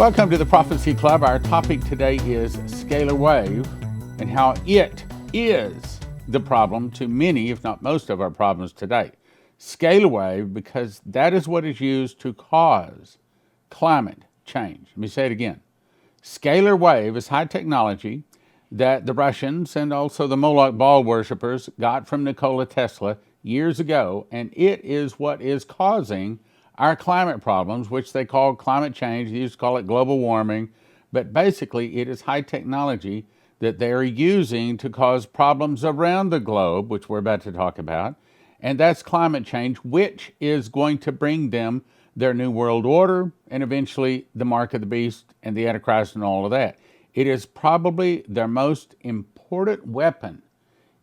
Welcome to the Prophecy Club. Our topic today is scalar wave and how it is the problem to many, if not most, of our problems today. Scalar wave, because that is what is used to cause climate change. Let me say it again. Scalar wave is high technology that the Russians and also the Moloch ball worshippers got from Nikola Tesla years ago, and it is what is causing our climate problems, which they call climate change. They used to call it global warming, but basically it is high technology that they're using to cause problems around the globe, which we're about to talk about, and that's climate change, which is going to bring them their new world order and eventually the mark of the beast and the Antichrist and all of that. It is probably their most important weapon.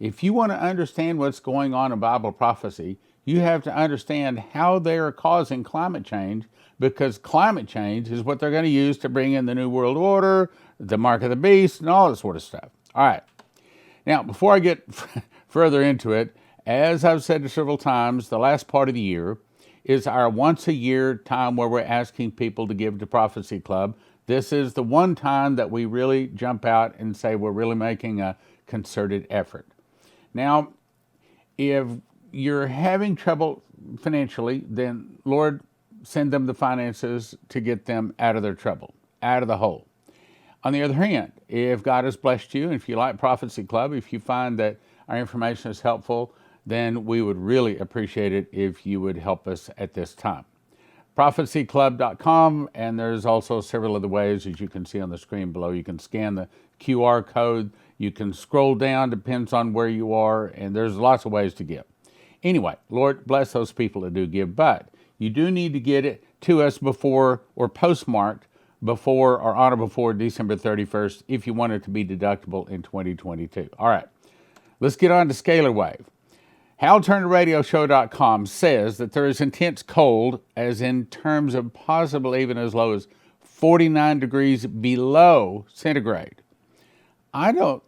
If you want to understand what's going on in Bible prophecy, you have to understand how they are causing climate change, because climate change is what they're going to use to bring in the new world order, the mark of the beast, and all this sort of stuff. All right. Now, before I get further into it, as I've said several times, the last part of the year is our once-a-year time where we're asking people to give to Prophecy Club. This is the one time that we really jump out and say we're really making a concerted effort. Now, if you're having trouble financially, then Lord, send them the finances to get them out of their trouble, out of the hole. On the other hand, if God has blessed you, and if you like Prophecy Club, if you find that our information is helpful, then we would really appreciate it if you would help us at this time. prophecyclub.com, and there's also several other ways, as you can see on the screen below. You can scan the QR code, you can scroll down, depends on where you are, and there's lots of ways to give. Anyway, Lord, bless those people that do give, but you do need to get it to us before or postmarked before or on or before December 31st if you want it to be deductible in 2022. All right, let's get on to scalar wave. HalTurnerRadioShow.com says that there is intense cold, as in terms of possible even as low as 49 degrees below centigrade. I don't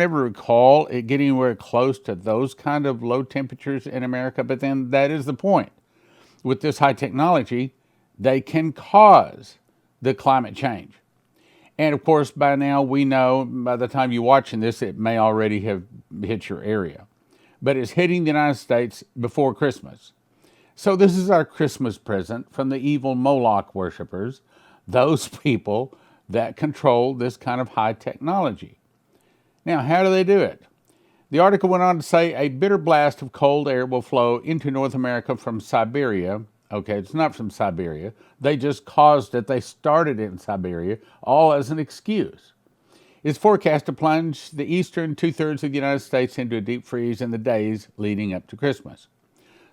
ever recall it getting anywhere close to those kind of low temperatures in America, but then that is the point. With this high technology, they can cause the climate change. And of course, by now we know, by the time you're watching this, it may already have hit your area. But it's hitting the United States before Christmas. So this is our Christmas present from the evil Moloch worshipers, those people that control this kind of high technology. Now, how do they do it? The article went on to say a bitter blast of cold air will flow into North America from Siberia. Okay, it's not from Siberia. They just caused it. They started it in Siberia, all as an excuse. It's forecast to plunge the eastern two-thirds of the United States into a deep freeze in the days leading up to Christmas.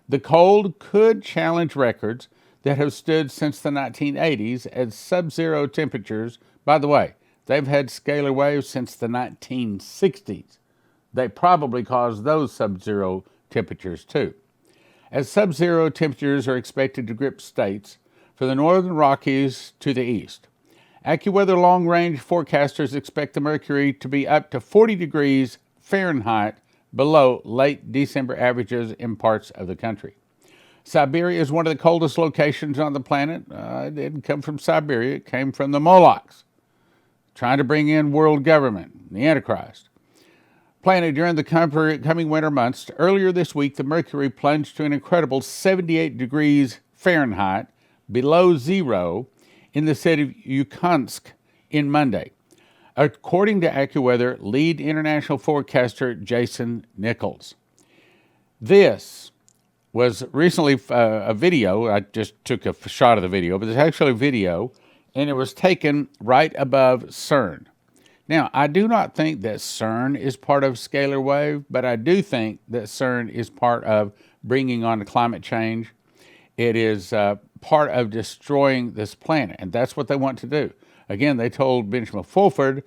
The cold could challenge records that have stood since the 1980s at sub-zero temperatures. By the way, they've had scalar waves since the 1960s. They probably caused those sub-zero temperatures too. As sub-zero temperatures are expected to grip states from the northern Rockies to the east. AccuWeather long-range forecasters expect the mercury to be up to 40 degrees Fahrenheit below late December averages in parts of the country. Siberia is one of the coldest locations on the planet. It didn't come from Siberia. It came from the Molochs, trying to bring in world government, the Antichrist. Planted during the coming winter months, earlier this week, the mercury plunged to an incredible 78 degrees Fahrenheit below zero in the city of Yukonsk in Monday, according to AccuWeather lead international forecaster Jason Nichols. This was recently a video. I just took a shot of the video, but it's actually a video, and it was taken right above CERN. Now, I do not think that CERN is part of scalar wave, but I do think that CERN is part of bringing on climate change. It is part of destroying this planet, and that's what they want to do. Again, they told Benjamin Fulford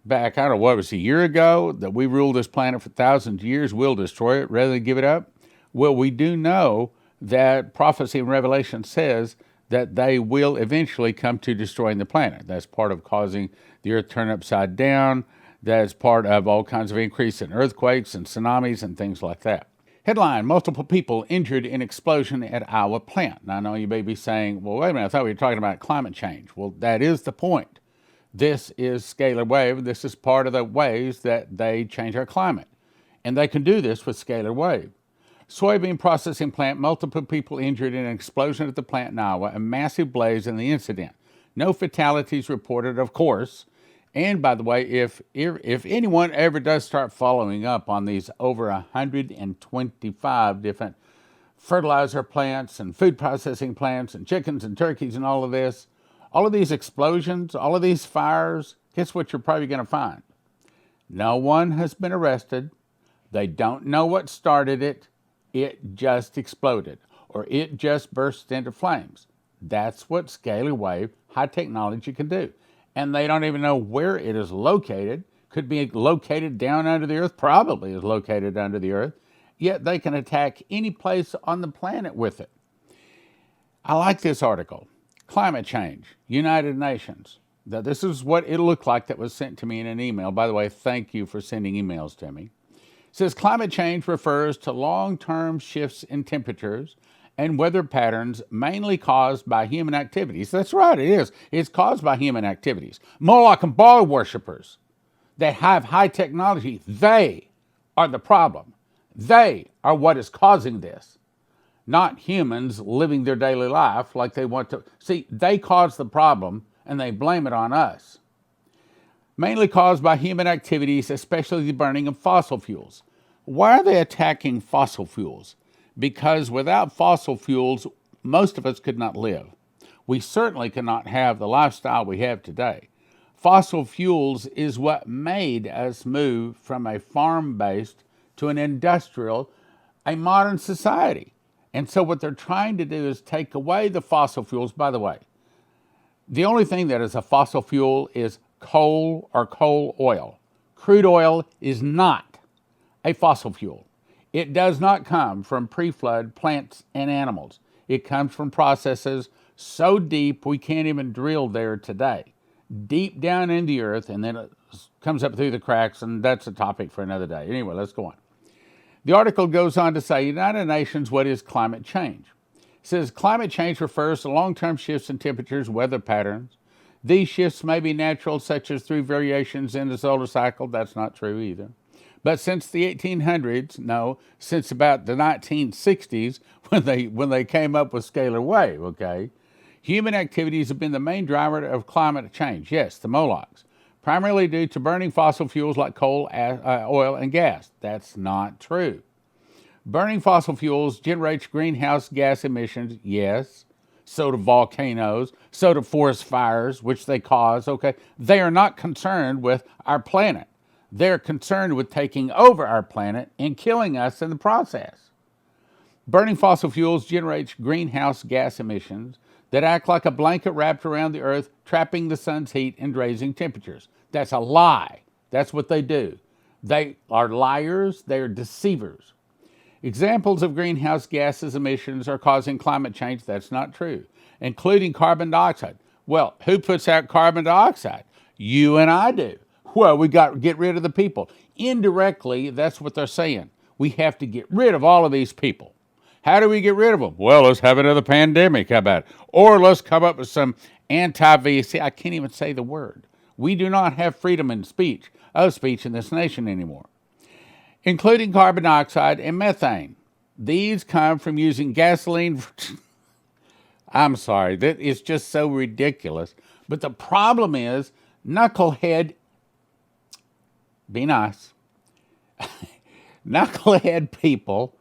back, I don't know, what was a year ago, that we rule this planet for thousands of years, we'll destroy it rather than give it up. Well, we do know that prophecy and Revelation says that they will eventually come to destroying the planet. That's part of causing the earth turn upside down. That's part of all kinds of increase in earthquakes and tsunamis and things like that. Headline, multiple people injured in explosion at Iowa plant. Now, I know you may be saying, well, wait a minute, I thought we were talking about climate change. Well, that is the point. This is scalar wave. This is part of the ways that they change our climate. And they can do this with scalar wave. Soybean processing plant, multiple people injured in an explosion at the plant in Iowa, a massive blaze in the incident. No fatalities reported, of course. And by the way, if anyone ever does start following up on these over 125 different fertilizer plants and food processing plants and chickens and turkeys and all of this, all of these explosions, all of these fires, guess what you're probably going to find? No one has been arrested. They don't know what started it. It just exploded, or it just burst into flames. That's what scalar wave high technology can do. And they don't even know where it is located. Could be located down under the earth, probably is located under the earth, yet they can attack any place on the planet with it. I like this article. Climate change, United Nations. Now, this is what it looked like that was sent to me in an email. By the way, thank you for sending emails to me. It says climate change refers to long-term shifts in temperatures and weather patterns mainly caused by human activities. That's right, it is. It's caused by human activities. Moloch and Baal worshippers that have high technology, they are the problem. They are what is causing this. Not humans living their daily life like they want to. See, they cause the problem and they blame it on us. Mainly caused by human activities, especially the burning of fossil fuels. Why are they attacking fossil fuels? Because without fossil fuels, most of us could not live. We certainly cannot have the lifestyle we have today. Fossil fuels is what made us move from a farm-based to an industrial, a modern society. And so what they're trying to do is take away the fossil fuels. By the way, the only thing that is a fossil fuel is coal or coal oil. Crude oil is not a fossil fuel. It does not come from pre-flood plants and animals. It comes from processes so deep we can't even drill there today. Deep down in the earth, and then it comes up through the cracks, and that's a topic for another day. Anyway, let's go on. The article goes on to say, United Nations, what is climate change? It says climate change refers to long-term shifts in temperatures, weather patterns. These shifts may be natural, such as through variations in the solar cycle. That's not true either. But since the 1800s, no, since about the 1960s, when they came up with scalar wave, okay, human activities have been the main driver of climate change. Yes, the Molochs, primarily due to burning fossil fuels like coal, oil, and gas. That's not true. Burning fossil fuels generates greenhouse gas emissions, yes. So do volcanoes, so do forest fires, which they cause, okay? They are not concerned with our planet. They're concerned with taking over our planet and killing us in the process. Burning fossil fuels generates greenhouse gas emissions that act like a blanket wrapped around the earth, trapping the sun's heat and raising temperatures. That's a lie. That's what they do. They are liars. They are deceivers. Examples of greenhouse gases emissions are causing climate change. That's not true, including carbon dioxide. Well, who puts out carbon dioxide? You and I do. Well, we got to get rid of the people. Indirectly, that's what they're saying. We have to get rid of all of these people. How do we get rid of them? Well, let's have another pandemic. How about it? Or let's come up with some anti-VC. I can't even say the word. We do not have freedom of speech in this nation anymore, including carbon dioxide and methane. These come from using gasoline. I'm sorry, that is just so ridiculous. But the problem is, knucklehead, be nice, knucklehead people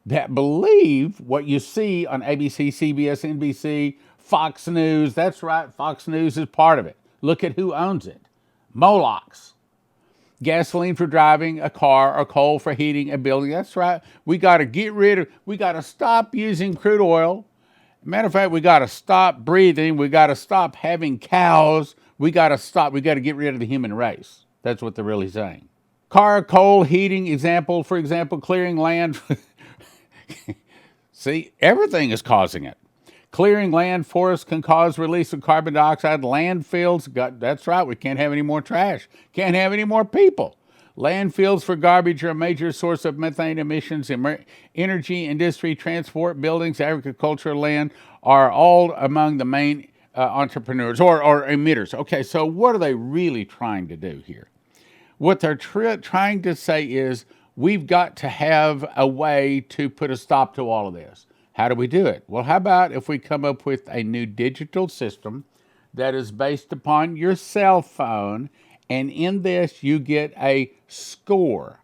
that believe what you see on ABC, CBS, NBC, Fox News. That's right, Fox News is part of it. Look at who owns it. Molochs. Gasoline for driving a car or coal for heating a building. That's right. We got to stop using crude oil. Matter of fact, we got to stop breathing. We got to stop having cows. We got to get rid of the human race. That's what they're really saying. Car, coal, heating, for example, clearing land. See, everything is causing it. Clearing land, forests can cause release of carbon dioxide. Landfills, that's right, we can't have any more trash. Can't have any more people. Landfills for garbage are a major source of methane emissions. Energy, industry, transport, buildings, agricultural land are all among the main entrepreneurs or emitters. Okay, so what are they really trying to do here? What they're trying to say is we've got to have a way to put a stop to all of this. How do we do it? Well, how about if we come up with a new digital system that is based upon your cell phone, and in this you get a score.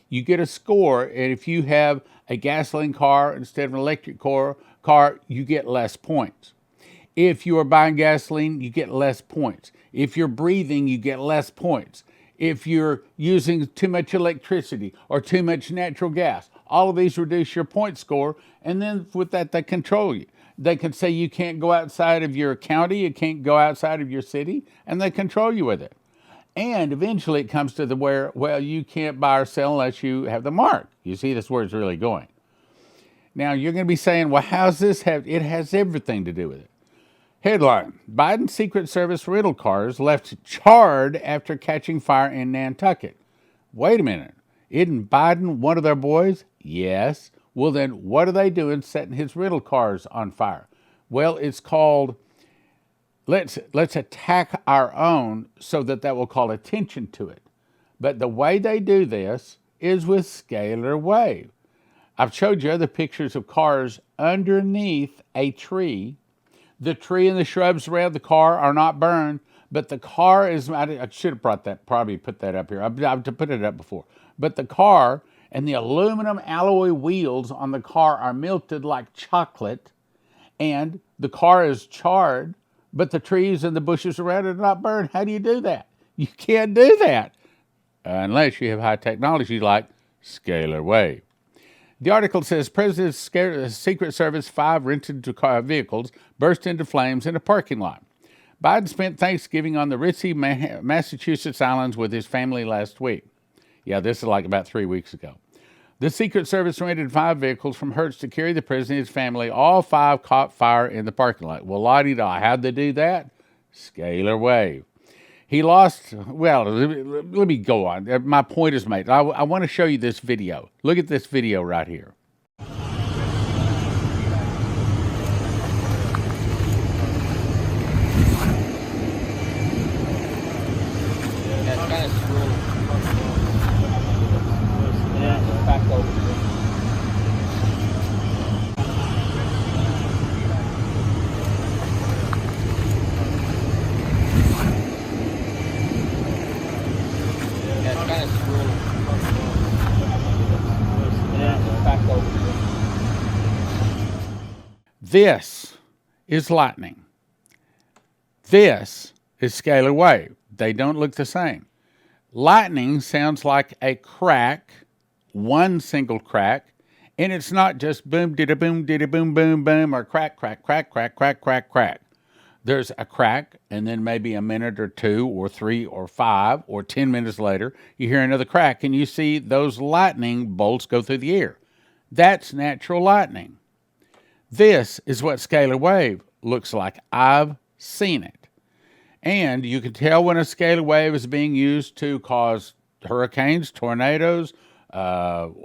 You get a score, and if you have a gasoline car instead of an electric car, you get less points. If you are buying gasoline, you get less points. If you're breathing, you get less points. If you're using too much electricity or too much natural gas, all of these reduce your point score, and then with that, they control you. They can say you can't go outside of your county, you can't go outside of your city, and they control you with it. And eventually it comes to the where, well, you can't buy or sell unless you have the mark. You see, that's where it's really going. Now, you're going to be saying, well, how's this have, it has everything to do with it. Headline, Biden's Secret Service rental cars left charred after catching fire in Nantucket. Wait a minute. Isn't Biden one of their boys? Yes. Well, then what are they doing setting his rental cars on fire? Well, it's called, let's attack our own so that will call attention to it. But the way they do this is with scalar wave. I've showed you other pictures of cars underneath a tree. The tree and the shrubs around the car are not burned, but the car is, I should have brought that, probably put that up here. I've put it up before. But the car and the aluminum alloy wheels on the car are melted like chocolate, and the car is charred, but the trees and the bushes around it are not burned. How do you do that? You can't do that unless you have high technology like scalar wave. The article says President's Secret Service 5 rented vehicles burst into flames in a parking lot. Biden spent Thanksgiving on the ritzy Massachusetts islands with his family last week. Yeah, this is like about 3 weeks ago. The Secret Service rented 5 vehicles from Hertz to carry the president and his family. All 5 caught fire in the parking lot. Well, la-di-da, how'd they do that? Scalar wave. He lost, well, let me go on. My point is made. I want to show you this video. Look at this video right here. This is lightning. This is scalar wave. They don't look the same. Lightning sounds like a crack, one single crack, and it's not just boom, didda boom, boom, boom, or crack, crack, crack, crack, crack, crack, crack. There's a crack, and then maybe a minute or 2 or 3 or 5 or 10 minutes later, you hear another crack, and you see those lightning bolts go through the air. That's natural lightning. This is what scalar wave looks like. I've seen it. And you can tell when a scalar wave is being used to cause hurricanes, tornadoes,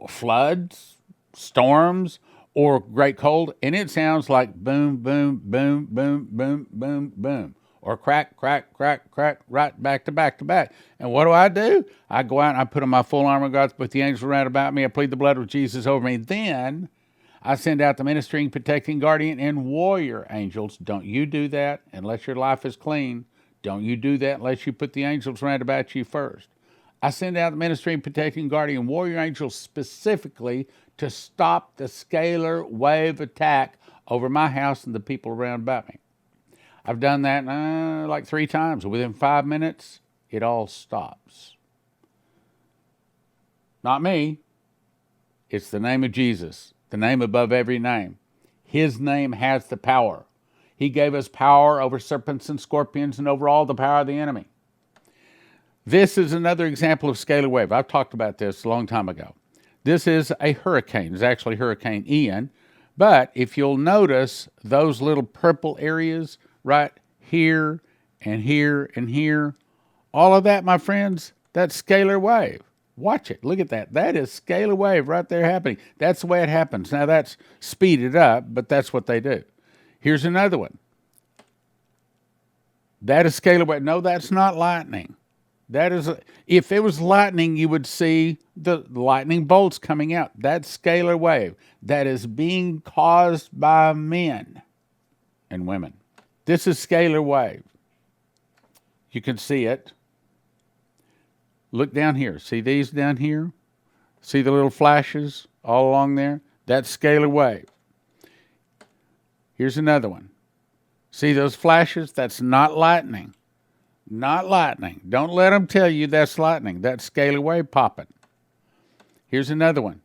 floods, storms, or great cold. And it sounds like boom, boom, boom, boom, boom, boom, boom. Or crack, crack, crack, crack, right back to back to back. And what do? I go out and I put on my full armor of God, put the angels around about me. I plead the blood of Jesus over me. Then I send out the ministering, protecting, guardian, and warrior angels. Don't you do that unless your life is clean. Don't you do that unless you put the angels round about you first. I send out the ministering, protecting, guardian, warrior angels specifically to stop the scalar wave attack over my house and the people around about me. I've done that like 3 times. Within 5 minutes, it all stops. Not me. It's the name of Jesus. The name above every name. His name has the power. He gave us power over serpents and scorpions and over all the power of the enemy. This is another example of scalar wave. I've talked about this a long time ago. This is a hurricane. It's actually Hurricane Ian. But if you'll notice those little purple areas right here and here and here, all of that, my friends, that's scalar wave. Watch it. Look at that. That is scalar wave right there happening. That's the way it happens. Now, that's speeded up, but that's what they do. Here's another one. That is scalar wave. No, that's not lightning. That is, if it was lightning, you would see the lightning bolts coming out. That's scalar wave. That is being caused by men and women. This is scalar wave. You can see it. Look down here. See these down here? See the little flashes all along there? That's scalar wave. Here's another one. See those flashes? That's not lightning. Not lightning. Don't let them tell you that's lightning. That's scalar wave popping. Here's another one.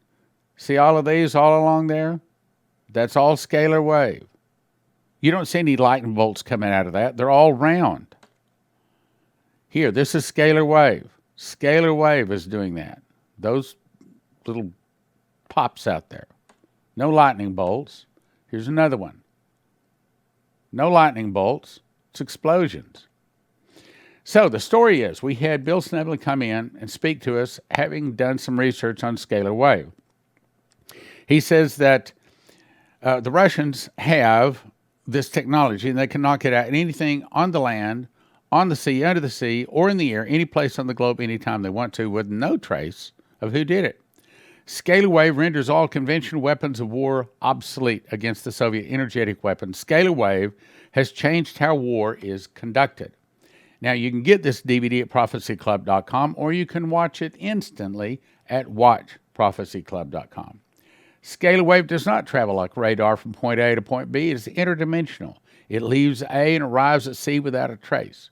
See all of these all along there? That's all scalar wave. You don't see any lightning bolts coming out of that. They're all round. Here, this is scalar wave. Scalar wave is doing that. Those little pops out there. No lightning bolts. Here's another one. No lightning bolts. It's explosions. So the story is, we had Bill Snubbley come in and speak to us, having done some research on scalar wave. He says that the Russians have this technology, and they can knock it out in anything on the land, on the sea, under the sea, or in the air, any place on the globe, anytime they want to, with no trace of who did it. Scalar wave renders all conventional weapons of war obsolete against the Soviet energetic weapons. Scalar wave has changed how war is conducted. Now, you can get this DVD at prophecyclub.com, or you can watch it instantly at watchprophecyclub.com. Scalar wave does not travel like radar from point A to point B. It is interdimensional. It leaves A and arrives at C without a trace.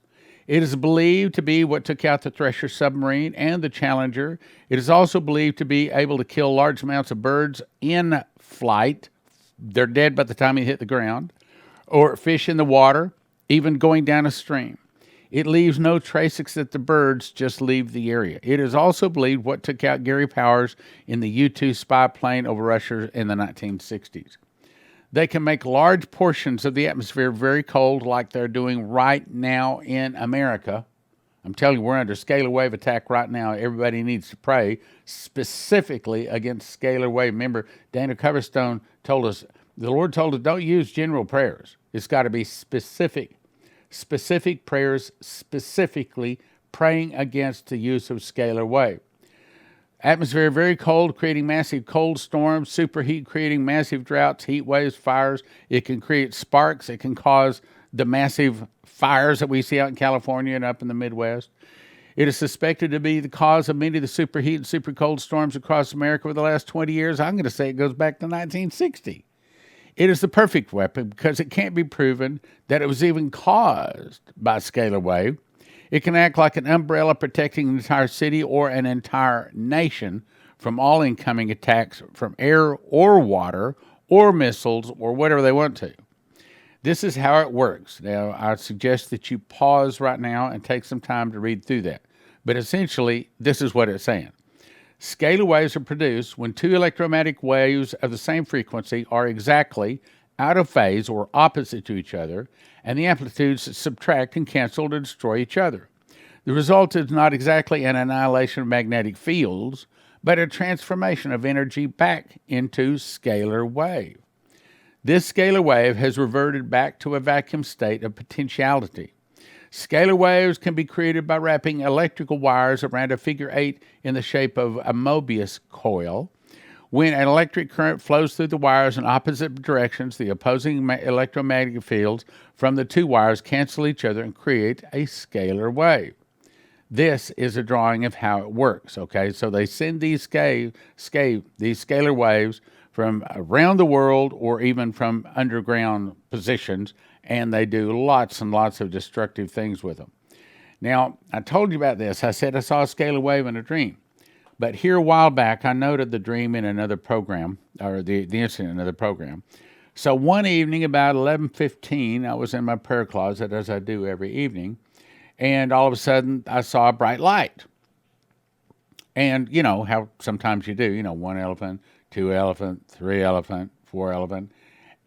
It is believed to be what took out the Thresher submarine and the Challenger. It is also believed to be able to kill large amounts of birds in flight. They're dead by the time you hit the ground. Or fish in the water, even going down a stream. It leaves no trace except the birds just leave the area. It is also believed what took out Gary Powers in the U-2 spy plane over Russia in the 1960s. They can make large portions of the atmosphere very cold, like they're doing right now in America. I'm telling you, we're under scalar wave attack right now. Everybody needs to pray specifically against scalar wave. Remember, Dana Coverstone told us, the Lord told us, don't use general prayers. It's got to be specific prayers, specifically praying against the use of scalar wave. Atmosphere very cold, creating massive cold storms, superheat, creating massive droughts, heat waves, fires. It can create sparks. It can cause the massive fires that we see out in California and up in the Midwest. It is suspected to be the cause of many of the superheat and super cold storms across America over the last 20 years. I'm going to say it goes back to 1960. It is the perfect weapon because it can't be proven that it was even caused by scalar wave. It can act like an umbrella protecting an entire city or an entire nation from all incoming attacks from air or water or missiles or whatever they want to. This is how it works. Now, I suggest that you pause right now and take some time to read through that. But essentially, this is what it's saying. Scalar waves are produced when two electromagnetic waves of the same frequency are exactly out of phase or opposite to each other, and the amplitudes subtract and cancel to destroy each other. The result is not exactly an annihilation of magnetic fields, but a transformation of energy back into scalar wave. This scalar wave has reverted back to a vacuum state of potentiality. Scalar waves can be created by wrapping electrical wires around a figure 8 in the shape of a Mobius coil. When an electric current flows through the wires in opposite directions, the opposing electromagnetic fields from the two wires cancel each other and create a scalar wave. This is a drawing of how it works, okay? So they send these scalar waves from around the world or even from underground positions, and they do lots and lots of destructive things with them. Now, I told you about this. I said I saw a scalar wave in a dream. But here a while back, I noted the dream in another program, or the incident in another program. So one evening about 11:15, I was in my prayer closet, as I do every evening, and all of a sudden, I saw a bright light. And you know how sometimes you do, one elephant, two elephant, three elephant, four elephant.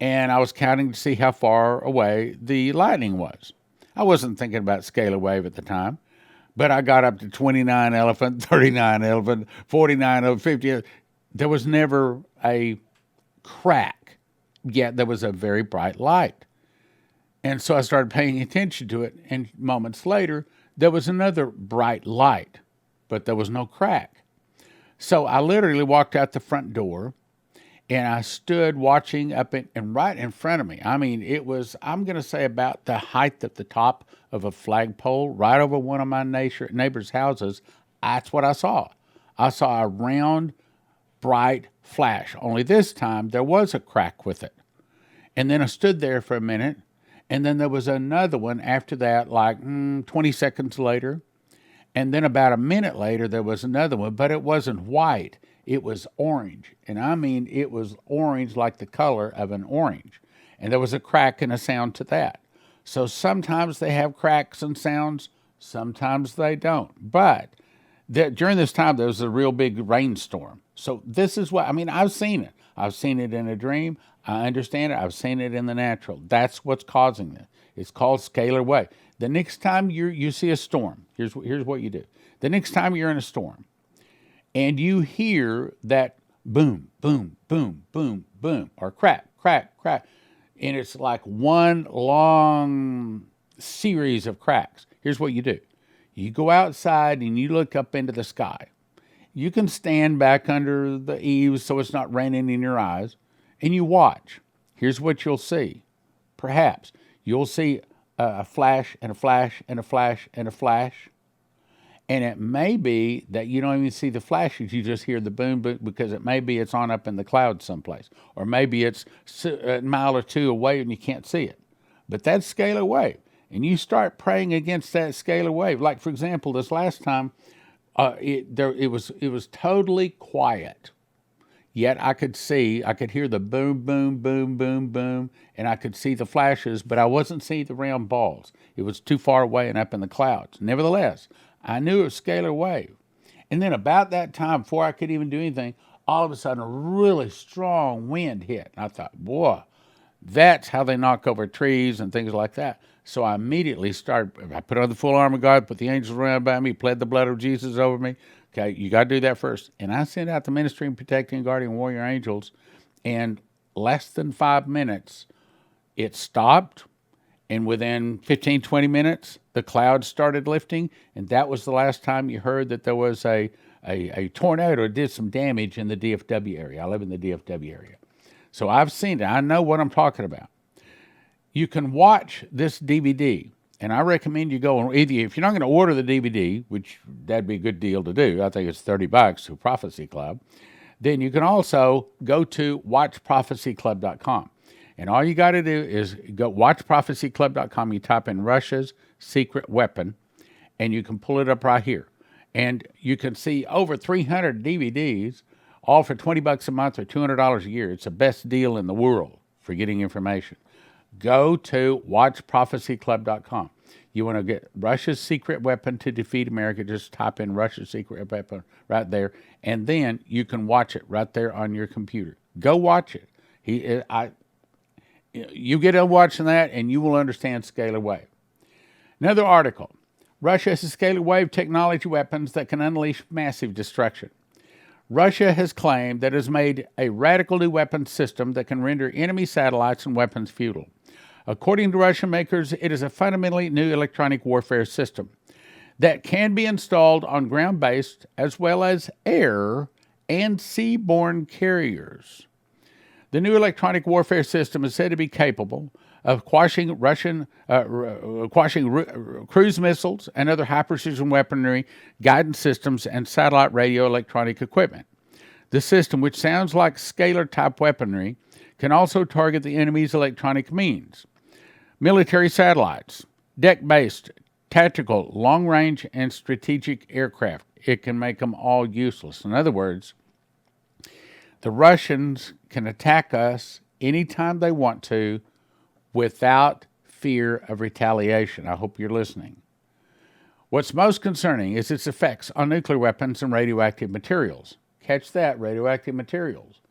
And I was counting to see how far away the lightning was. I wasn't thinking about scalar wave at the time, But I got up to 29 elephant, 39 elephant, 49 elephant, 50. There was never a crack, yet there was a very bright light. And so I started paying attention to it, and moments later, there was another bright light, but there was no crack. So I literally walked out the front door, and I stood watching and right in front of me. I mean, it was, I'm going to say, about the height of the top of a flagpole, right over one of my neighbor's houses. That's what I saw. I saw a round, bright flash, only this time there was a crack with it. And then I stood there for a minute, and then there was another one after that, like 20 seconds later. And then about a minute later, there was another one, but it wasn't white. It was orange. And I mean, it was orange like the color of an orange. And there was a crack and a sound to that. So sometimes they have cracks and sounds, sometimes they don't. But during this time, there was a real big rainstorm. So this is what, I mean, I've seen it. I've seen it in a dream. I understand it. I've seen it in the natural. That's what's causing it. It's called scalar wave. The next time you see a storm, here's what you do. The next time you're in a storm and you hear that boom, boom, boom, boom, boom, or crack, crack, crack, and it's like one long series of cracks, here's what you do. You go outside and you look up into the sky. You can stand back under the eaves so it's not raining in your eyes, and you watch. Here's what you'll see. Perhaps you'll see a flash and a flash and a flash and a flash. And it may be that you don't even see the flashes. You just hear the boom, boom, because it may be it's on up in the clouds someplace. Or maybe it's a mile or two away and you can't see it. But that's scalar wave. And you start praying against that scalar wave. Like, for example, this last time, it was totally quiet. Yet I could hear the boom, boom, boom, boom, boom, and I could see the flashes, but I wasn't seeing the round balls. It was too far away and up in the clouds. Nevertheless, I knew it was scalar wave. And then about that time, before I could even do anything, all of a sudden a really strong wind hit. And I thought, boy, that's how they knock over trees and things like that. So I immediately I put on the full armor of God, put the angels around about me, pled the blood of Jesus over me. Okay, you got to do that first. And I sent out the ministering, protecting, guardian warrior angels, and less than 5 minutes, it stopped. And within 15, 20 minutes, the clouds started lifting. And that was the last time you heard that there was a tornado did some damage in the DFW area. I live in the DFW area. So I've seen it. I know what I'm talking about. You can watch this DVD, and I recommend you go, if you're not going to order the DVD, which that'd be a good deal to do, I think it's $30 to Prophecy Club, then you can also go to watchprophecyclub.com. And all you got to do is go watchprophecyclub.com. You type in Russia's secret weapon, and you can pull it up right here. And you can see over 300 DVDs, all for $20 a month or $200 a year. It's the best deal in the world for getting information. Go to watchprophecyclub.com. You want to get Russia's secret weapon to defeat America, just type in Russia's secret weapon right there, and then you can watch it right there on your computer. Go watch it. You get done watching that, and you will understand scalar wave. Another article. Russia has scalar wave technology weapons that can unleash massive destruction. Russia has claimed that it has made a radical new weapons system that can render enemy satellites and weapons futile. According to Russian makers, it is a fundamentally new electronic warfare system that can be installed on ground-based as well as air and seaborne carriers. The new electronic warfare system is said to be capable of quashing cruise missiles and other high-precision weaponry, guidance systems, and satellite radio electronic equipment. The system, which sounds like scalar-type weaponry, can also target the enemy's electronic means. Military satellites, deck-based, tactical, long-range, and strategic aircraft. It can make them all useless. In other words, the Russians can attack us anytime they want to without fear of retaliation. I hope you're listening. What's most concerning is its effects on nuclear weapons and radioactive materials. Catch that, radioactive materials,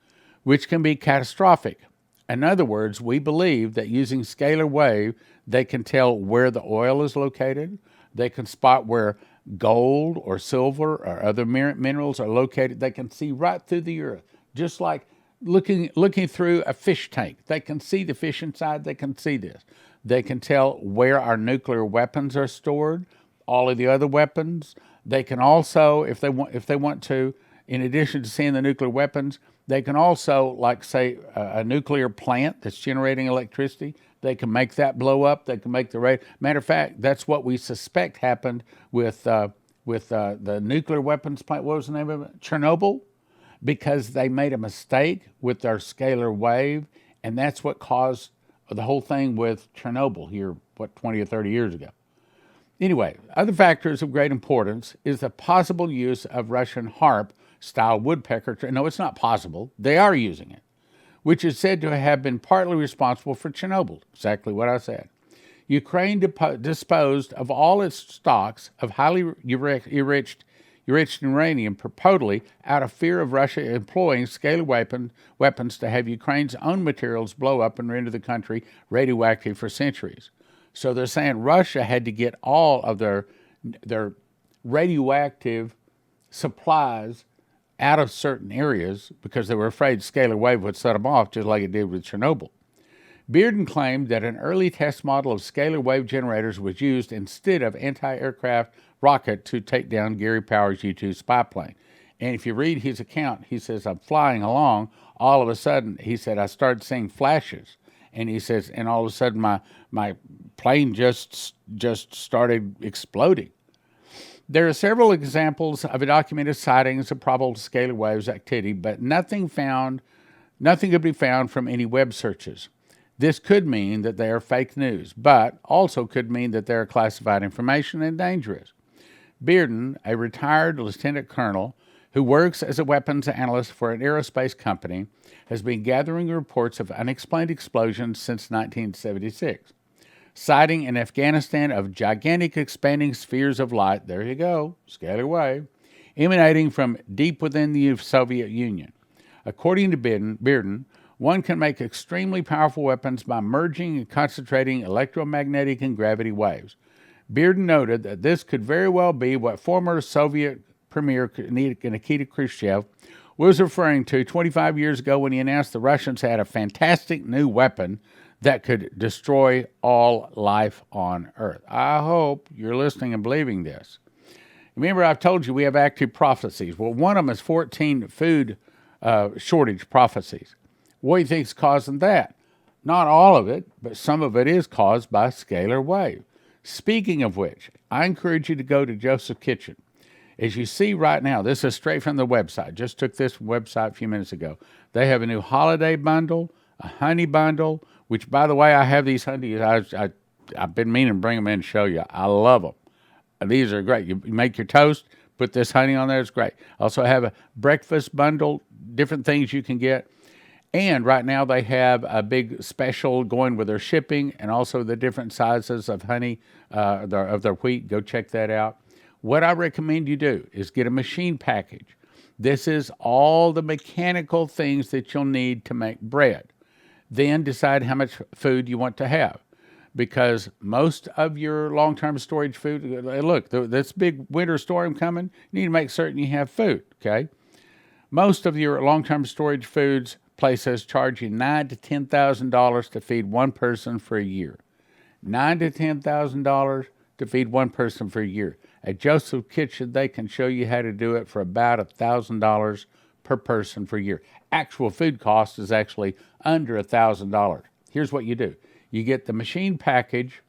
which can be catastrophic. In other words, we believe that using scalar wave, they can tell where the oil is located. They can spot where gold or silver or other minerals are located. They can see right through the earth, just like looking through a fish tank. They can see the fish inside. They can see this. They can tell where our nuclear weapons are stored, all of the other weapons. They can also, if they want to, in addition to seeing the nuclear weapons, they can also, like say, a nuclear plant that's generating electricity. They can make that blow up. They can make the rate. Matter of fact, that's what we suspect happened with the nuclear weapons plant. What was the name of it? Chernobyl, because they made a mistake with their scalar wave, and that's what caused the whole thing with Chernobyl here, 20 or 30 years ago. Anyway, other factors of great importance is the possible use of Russian harp-style woodpecker. No, it's not possible. They are using it, which is said to have been partly responsible for Chernobyl, exactly what I said. Ukraine disposed of all its stocks of highly enriched uranium purportedly out of fear of Russia employing scalar weapons to have Ukraine's own materials blow up and render the country radioactive for centuries. So they're saying Russia had to get all of their radioactive supplies out of certain areas because they were afraid scalar wave would set them off, just like it did with Chernobyl. Bearden claimed that an early test model of scalar wave generators was used instead of anti-aircraft rocket to take down Gary Powers' U-2 spy plane. And if you read his account, he says, I'm flying along. All of a sudden, he said, I started seeing flashes. And he says, and all of a sudden, my plane just started exploding. There are several examples of documented sightings of probable scalar waves activity, but nothing could be found from any web searches. This could mean that they are fake news, but also could mean that they are classified information and dangerous. Bearden, a retired lieutenant colonel who works as a weapons analyst for an aerospace company, has been gathering reports of unexplained explosions since 1976. Sighting in Afghanistan of gigantic expanding spheres of light, there you go, scalar wave, emanating from deep within the Soviet Union. According to Bearden, one can make extremely powerful weapons by merging and concentrating electromagnetic and gravity waves. Bearden noted that this could very well be what former Soviet Premier Nikita Khrushchev was referring to 25 years ago when he announced the Russians had a fantastic new weapon that could destroy all life on Earth. I hope you're listening and believing this. Remember, I've told you we have active prophecies. Well, one of them is 14 food shortage prophecies. What do you think is causing that? Not all of it, but some of it is caused by scalar wave. Speaking of which, I encourage you to go to Joseph's Kitchen. As you see right now, this is straight from the website. Just took this website a few minutes ago. They have a new holiday bundle, a honey bundle, which, by the way, I have these honey. I've been meaning to bring them in and show you. I love them. These are great. You make your toast, put this honey on there. It's great. Also have a breakfast bundle, different things you can get. And right now they have a big special going with their shipping and also the different sizes of honey, of their wheat. Go check that out. What I recommend you do is get a machine package. This is all the mechanical things that you'll need to make bread. Then decide how much food you want to have. Because most of your long-term storage food, look, this big winter storm coming, you need to make certain you have food, okay? Most of your long-term storage foods places charge you $9,000 to $10,000 to feed one person for a year. $9,000 to $10,000 to feed one person for a year. At Joseph's Kitchen, they can show you how to do it for about $1,000 per person per year. Actual food cost is actually under $1,000. Here's what you do. You get the machine package,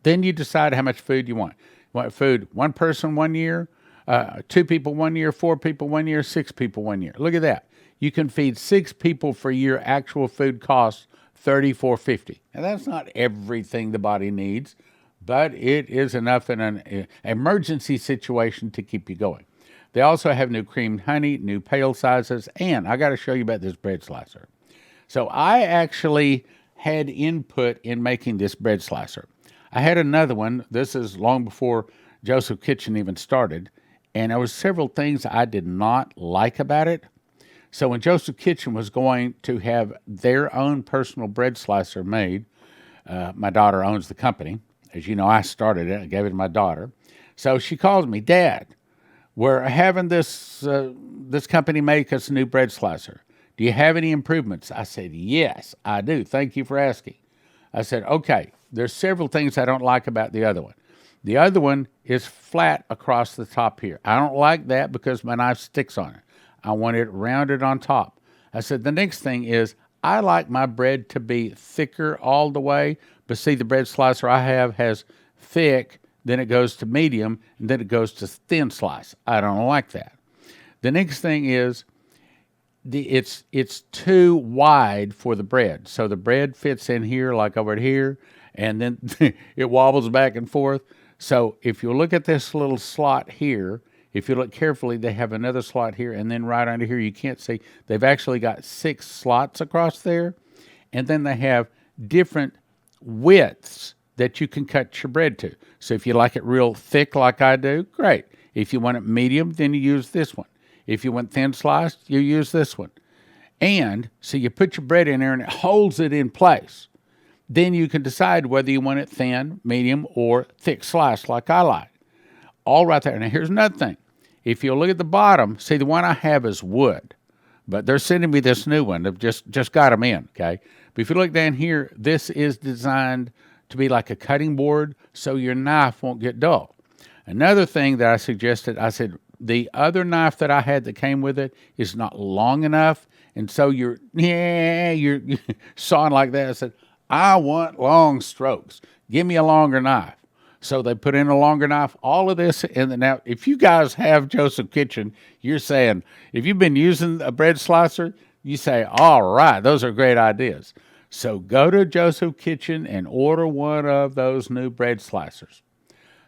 then you decide how much food you want. You want food one person 1 year, 2 people 1 year, 4 people 1 year, 6 people 1 year. Look at that. You can feed 6 people for a year. Actual food costs $34.50. Now, that's not everything the body needs, but it is enough in an emergency situation to keep you going. They also have new creamed honey, new pail sizes, and I got to show you about this bread slicer. So I actually had input in making this bread slicer. I had another one. This is long before Joseph's Kitchen even started, and there was several things I did not like about it. So when Joseph's Kitchen was going to have their own personal bread slicer made, my daughter owns the company. As you know, I started it. I gave it to my daughter. So she calls me, Dad, we're having this company make us a new bread slicer. Do you have any improvements? I said, yes, I do. Thank you for asking. I said, okay, there's several things I don't like about the other one. The other one is flat across the top here. I don't like that because my knife sticks on it. I want it rounded on top. I said, the next thing is I like my bread to be thicker all the way, but see, the bread slicer I have has thick, then it goes to medium, and then it goes to thin slice. I don't like that. The next thing is it's too wide for the bread. So the bread fits in here like over here, and then it wobbles back and forth. So if you look at this little slot here, if you look carefully, they have another slot here, and then right under here, you can't see, they've actually got 6 slots across there, and then they have different widths that you can cut your bread to. So if you like it real thick like I do, great. If you want it medium, then you use this one. If you want thin sliced, you use this one. And so you put your bread in there and it holds it in place. Then you can decide whether you want it thin, medium, or thick sliced like I like. All right there. Now here's another thing. If you look at the bottom, see the one I have is wood, but they're sending me this new one. They've just got them in, okay? But if you look down here, this is designed to be like a cutting board so your knife won't get dull. Another thing that I suggested, I said, the other knife that I had that came with it is not long enough, and so you're sawing like that. I said, I want long strokes. Give me a longer knife. So they put in a longer knife, all of this. And now, if you guys have Joseph Kitchen, you're saying, if you've been using a bread slicer, you say, all right, those are great ideas. So go to Joseph Kitchen and order one of those new bread slicers.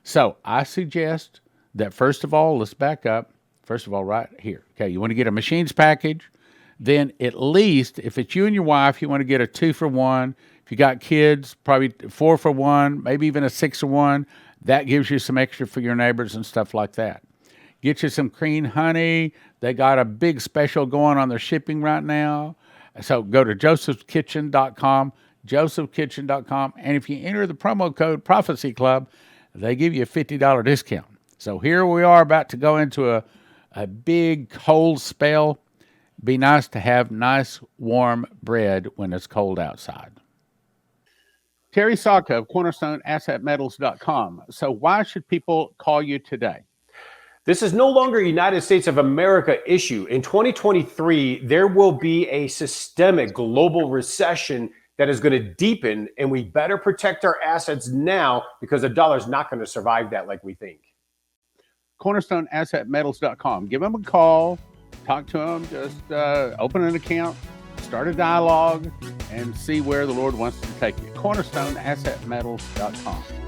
So I suggest that first of all, let's back up. First of all, right here. Okay, you want to get a machines package. Then at least, if it's you and your wife, you want to get a 2-for-1. If you got kids, probably 4-for-1, maybe even a 6-for-1. That gives you some extra for your neighbors and stuff like that. Get you some cream honey. They got a big special going on their shipping right now. So go to josephskitchen.com, josephkitchen.com. And if you enter the promo code Prophecy Club, they give you a $50 discount. So here we are about to go into a big cold spell. Be nice to have nice warm bread when it's cold outside. Terry Saka of Cornerstone AssetMetals.com. So why should people call you today? This is no longer a United States of America issue. In 2023, there will be a systemic global recession that is going to deepen, and we better protect our assets now because the dollar is not going to survive that like we think. CornerstoneAssetMetals.com. Give them a call, talk to them, just open an account, start a dialogue, and see where the Lord wants to take you. CornerstoneAssetMetals.com.